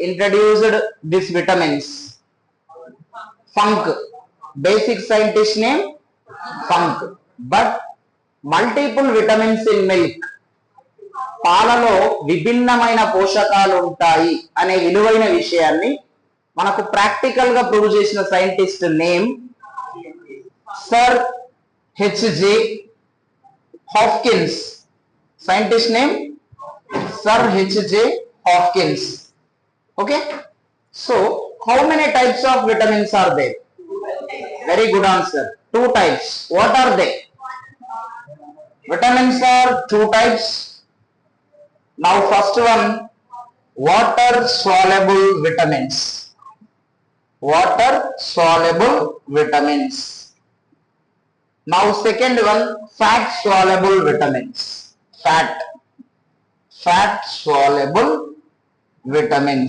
introduced these vitamins? Funk. Basic scientist name Funk. But multiple vitamins in milk. పాలలో విభిన్నమైన పోషకాలు ఉంటాయి అనే విలువైన విషయాన్ని మనకు ప్రాక్టికల్ గా ప్రూవ్ చేసిన scientist name sir HJ Hopkins. Scientist name sir HJ Hopkins. Okay, so how many types of vitamins are there? Very good answer. 2 types. What are they? Vitamins are 2 types. Now first one, water soluble vitamins. Water soluble vitamins. Now second one, fat soluble vitamins. Fat soluble vitamins.